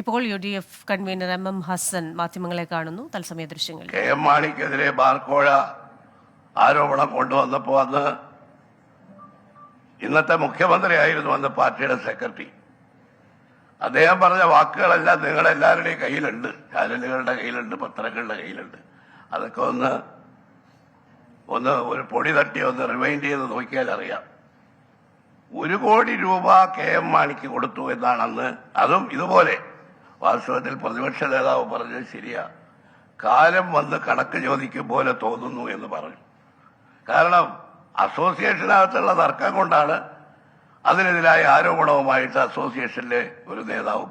ഇപ്പോൾ UDF convener MM Hasan മാധ്യമങ്ങളെ കാണുന്നു. തത്സമയ ദൃശ്യങ്ങൾ. KM മാണിക്കെതിരെ ബാർക്കോഴ ആരോപണം കൊണ്ടുവന്നപ്പോൾ അന്ന് ഇന്നത്തെ മുഖ്യമന്ത്രിയായിരുന്നു അന്ന് പാർട്ടിയുടെ സെക്രട്ടറി. അദ്ദേഹം പറഞ്ഞ വാക്കുകളെല്ലാം നിങ്ങളെല്ലാവരുടെയും കയ്യിലുണ്ട്, ചാനലുകളുടെ കയ്യിലുണ്ട്, പത്രങ്ങളുടെ കയ്യിലുണ്ട്. അതൊക്കെ ഒന്ന് ഒരു പൊടി തട്ടി ഒന്ന് റിമൈൻഡ് ചെയ്ത് നോക്കിയാൽ അറിയാം. 1 കോടി രൂപ KM മാണിക്ക് കൊടുത്തു എന്നാണ് അന്ന്. അതും ഇതുപോലെ വാസ്തവത്തിൽ പ്രതിപക്ഷ നേതാവ് പറഞ്ഞത് ശരിയാ, കാലം വന്ന് കണക്ക് ചോദിക്കും പോലെ തോന്നുന്നു എന്ന് പറഞ്ഞു. കാരണം അസോസിയേഷനകത്തുള്ള തർക്കം കൊണ്ടാണ് അതിനെതിരായ ആരോപണവുമായിട്ട് അസോസിയേഷനിലെ ഒരു നേതാവും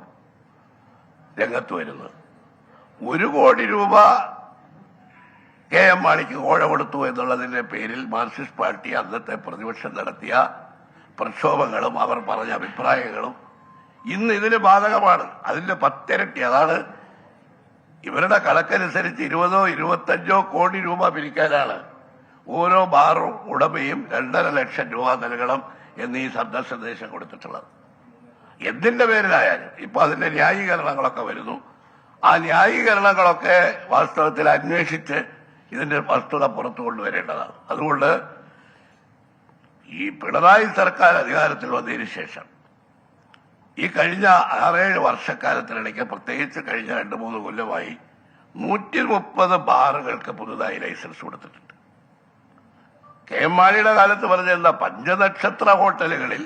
രംഗത്ത് വരുന്നത്. 1 കോടി രൂപ KM മാണിക്ക് കോഴ കൊടുത്തു എന്നുള്ളതിന്റെ പേരിൽ മാർക്സിസ്റ്റ് പാർട്ടി അന്നത്തെ പ്രതിപക്ഷം നടത്തിയ പ്രക്ഷോഭങ്ങളും അവർ പറഞ്ഞ അഭിപ്രായങ്ങളും ഇന്ന് ഇതിന് ബാധകമാണ്. അതിന്റെ 10 ഇരട്ടി. അതാണ് ഇവരുടെ കണക്കനുസരിച്ച് 20 25 കോടി രൂപ പിരിക്കാനാണ് ഓരോ ബാറും ഉടമയും 2.5 ലക്ഷം രൂപ നൽകണം എന്ന് ഈ സന്ദേശം കൊടുത്തിട്ടുള്ളത്. എന്തിന്റെ പേരിലായാലും ഇപ്പൊ അതിന്റെ ന്യായീകരണങ്ങളൊക്കെ വരുന്നു. ആ ന്യായീകരണങ്ങളൊക്കെ വാസ്തവത്തിൽ അന്വേഷിച്ച് ഇതിന്റെ വസ്തുത പുറത്തു കൊണ്ടുവരേണ്ടതാണ്. അതുകൊണ്ട് ഈ പിണറായി സർക്കാർ അധികാരത്തിൽ വന്നതിന് ശേഷം ഈ കഴിഞ്ഞ 6-7 വർഷക്കാലത്തിനിടയ്ക്ക്, പ്രത്യേകിച്ച് കഴിഞ്ഞ 2-3 കൊല്ലമായി 130 ബാറുകൾക്ക് പുതുതായി ലൈസൻസ് കൊടുത്തിട്ടുണ്ട്. KM മാണിയുടെ കാലത്ത് പറഞ്ഞിരുന്ന 5 നക്ഷത്ര ഹോട്ടലുകളിൽ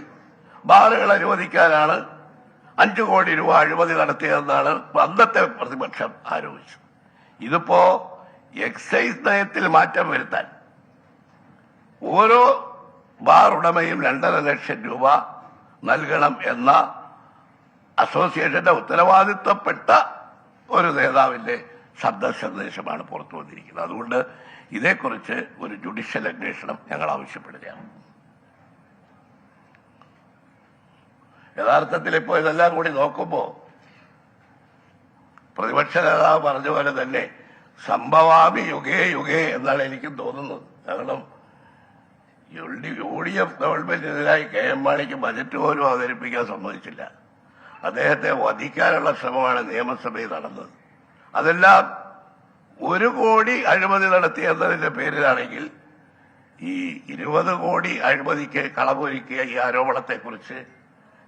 ബാറുകൾ അനുവദിക്കാനാണ് 5 കോടി രൂപ അഴിമതി നടത്തിയതെന്നാണ് അന്നത്തെ പ്രതിപക്ഷം ആരോപിച്ചത്. ഇതിപ്പോ എക്സൈസ് നയത്തിൽ മാറ്റം വരുത്താൻ ഓരോ ബാർ ഉടമയും 2.5 ലക്ഷം രൂപ നൽകണം എന്ന അസോസിയേഷന്റെ ഉത്തരവാദിത്വപ്പെട്ട ഒരു നേതാവിന്റെ സന്ദേശമാണ് പുറത്തു വന്നിരിക്കുന്നത്. അതുകൊണ്ട് ഇതേക്കുറിച്ച് ഒരു ജുഡീഷ്യൽ അന്വേഷണം ഞങ്ങൾ ആവശ്യപ്പെടുകയാണ്. യഥാർത്ഥത്തിൽ ഇപ്പോൾ ഇതെല്ലാം കൂടി നോക്കുമ്പോൾ പ്രതിപക്ഷ നേതാവ് പറഞ്ഞ പോലെ തന്നെ സംഭവാമി യുഗേ യുഗേ എന്നാണ് എനിക്കും തോന്നുന്നത്. കാരണം UDF ഗവൺമെന്റിനെതിരായി KM മാണിക്ക് ബജറ്റ് പോലും അവതരിപ്പിക്കാൻ സമ്മതിച്ചില്ല. അദ്ദേഹത്തെ വധിക്കാനുള്ള ശ്രമമാണ് നിയമസഭയിൽ നടന്നത്. അതെല്ലാം 1 കോടി അഴിമതി നടത്തിയെന്നതിന്റെ പേരിലാണെങ്കിൽ ഈ 20 കോടി അഴിമതിക്ക് കളമൊരുക്കിയ ഈ ആരോപണത്തെക്കുറിച്ച്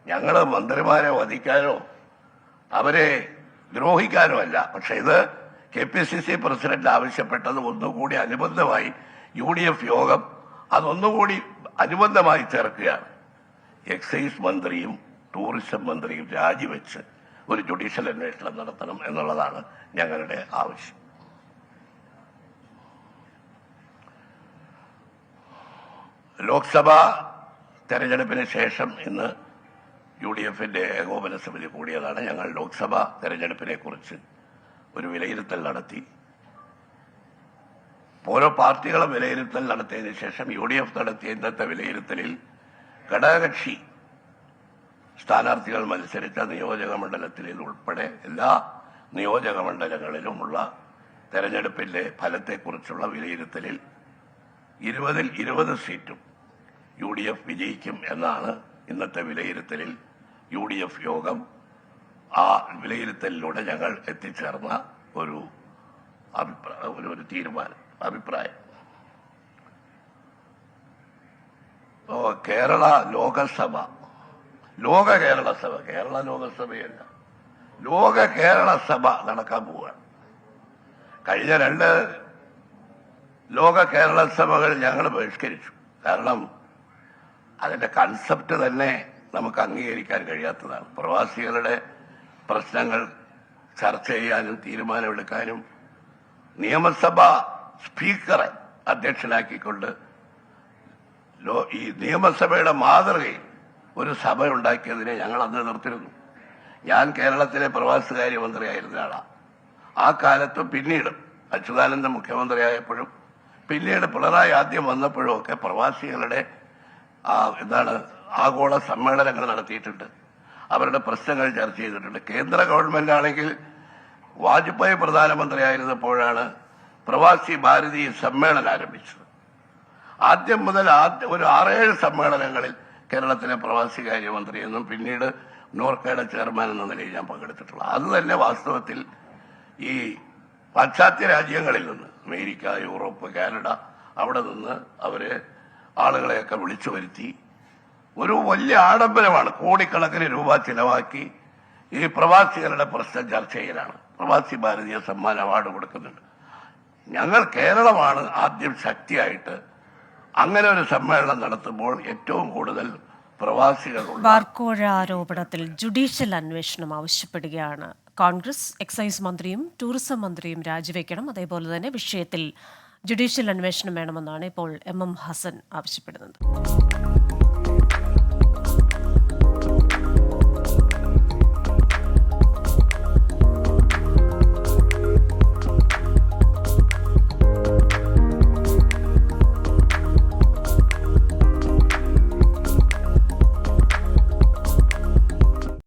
ഞങ്ങൾ മന്ത്രിമാരെ വധിക്കാനോ അവരെ ദ്രോഹിക്കാനോ അല്ല. പക്ഷെ ഇത് KPCC പ്രസിഡന്റ് ആവശ്യപ്പെട്ടത് ഒന്നുകൂടി അനുബന്ധമായി UDF യോഗം അതൊന്നുകൂടി അനുബന്ധമായി ചേർക്കുകയാണ്. എക്സൈസ് മന്ത്രിയും ടൂറിസം മന്ത്രിയും രാജിവെച്ച് ഒരു ജുഡീഷ്യൽ അന്വേഷണം നടത്തണം എന്നുള്ളതാണ് ഞങ്ങളുടെ ആവശ്യം. ലോക്സഭാ തെരഞ്ഞെടുപ്പിന് ശേഷം ഇന്ന് UDFന്റെ ഏകോപന സമിതി കൂടിയതാണ്. ഞങ്ങൾ ലോക്സഭാ തെരഞ്ഞെടുപ്പിനെ കുറിച്ച് ഒരു വിലയിരുത്തൽ നടത്തി. ഓരോ പാർട്ടികളും വിലയിരുത്തൽ നടത്തിയതിനു ശേഷം UDF നടത്തിയ ഇന്നത്തെ വിലയിരുത്തലിൽ ഘടകകക്ഷി സ്ഥാനാർത്ഥികൾ മത്സരിച്ച നിയോജക മണ്ഡലത്തിൽ ഉൾപ്പെടെ എല്ലാ നിയോജക മണ്ഡലങ്ങളിലുമുള്ള തെരഞ്ഞെടുപ്പിന്റെ ഫലത്തെക്കുറിച്ചുള്ള വിലയിരുത്തലിൽ 20-ൽ 20 സീറ്റും UDF വിജയിക്കും എന്നാണ് ഇന്നത്തെ വിലയിരുത്തലിൽ UDF യോഗം ആ വിലയിരുത്തലിലൂടെ ഞങ്ങൾ എത്തിച്ചേർന്ന ഒരു അഭിപ്രായം. കേരള ലോകസഭ, കേരള ലോകസഭയല്ല, ലോക കേരള സഭ നടക്കാൻ പോവുകയാണ്. കഴിഞ്ഞ 2 ലോക കേരള സഭകൾ ഞങ്ങൾ ബഹിഷ്കരിച്ചു. കാരണം അതിന്റെ കൺസെപ്റ്റ് തന്നെ നമുക്ക് അംഗീകരിക്കാൻ കഴിയാത്തതാണ്. പ്രവാസികളുടെ പ്രശ്നങ്ങൾ ചർച്ച ചെയ്യാനും തീരുമാനമെടുക്കാനും നിയമസഭാ സ്പീക്കറെ അധ്യക്ഷനാക്കിക്കൊണ്ട് ഈ നിയമസഭയുടെ മാതൃകയിൽ ഒരു സഭ ഉണ്ടാക്കിയതിനെ ഞങ്ങൾ അന്ന് എതിർത്തിരുന്നു. ഞാൻ കേരളത്തിലെ പ്രവാസകാര്യ മന്ത്രിയായിരുന്ന ആളാണ്. ആ കാലത്തും പിന്നീട് അച്യുതാനന്ദൻ മുഖ്യമന്ത്രിയായപ്പോഴും പിന്നീട് പിണറായി ആദ്യം വന്നപ്പോഴും ഒക്കെ പ്രവാസികളുടെ ആഗോള സമ്മേളനങ്ങൾ നടത്തിയിട്ടുണ്ട്. അവരുടെ പ്രശ്നങ്ങൾ ചർച്ച ചെയ്തിട്ടുണ്ട്. കേന്ദ്ര ഗവൺമെന്റ് ആണെങ്കിൽ വാജ്പേയി പ്രധാനമന്ത്രിയായിരുന്നപ്പോഴാണ് പ്രവാസി ഭാരതീയ സമ്മേളനം ആരംഭിച്ചത്. ആദ്യം മുതൽ ഒരു 6-7 സമ്മേളനങ്ങളിൽ കേരളത്തിലെ പ്രവാസി കാര്യമന്ത്രി എന്നും പിന്നീട് നോർക്കയുടെ ചെയർമാൻ എന്ന നിലയിൽ ഞാൻ പങ്കെടുത്തിട്ടുള്ളത്. അത് തന്നെ വാസ്തവത്തിൽ ഈ പാശ്ചാത്യ രാജ്യങ്ങളിൽ നിന്ന് അമേരിക്ക, യൂറോപ്പ്, കാനഡ അവിടെ നിന്ന് അവര് ആളുകളെയൊക്കെ വിളിച്ചു വരുത്തി ഒരു വലിയ ആഡംബരമാണ്. കോടിക്കണക്കിന് രൂപ ചിലവാക്കി ഈ പ്രവാസികളുടെ പ്രശ്നം ചർച്ച ചെയ്യലാണ്. പ്രവാസി ഭാരതീയ സമ്മാൻ അവാർഡ് കൊടുക്കുന്നുണ്ട്. ഞങ്ങൾ കേരളമാണ് ആദ്യം ശക്തിയായിട്ട് അങ്ങനെ ഒരു സമ്മേളനം നടത്തുമ്പോൾ ഏറ്റവും കൂടുതൽ പ്രവാസികളുള്ള. ബാർക്കോഴ ആരോപണത്തിൽ ജുഡീഷ്യൽ അന്വേഷണം ആവശ്യപ്പെടുകയാണ് കോൺഗ്രസ്. എക്സൈസ് മന്ത്രിയും ടൂറിസം മന്ത്രിയും രാജിവെക്കണം. അതേപോലെ തന്നെ വിഷയത്തിൽ ജുഡീഷ്യൽ അന്വേഷണം വേണമെന്നാണ് ഇപ്പോൾ എം ഹസൻ ആവശ്യപ്പെടുന്നത്.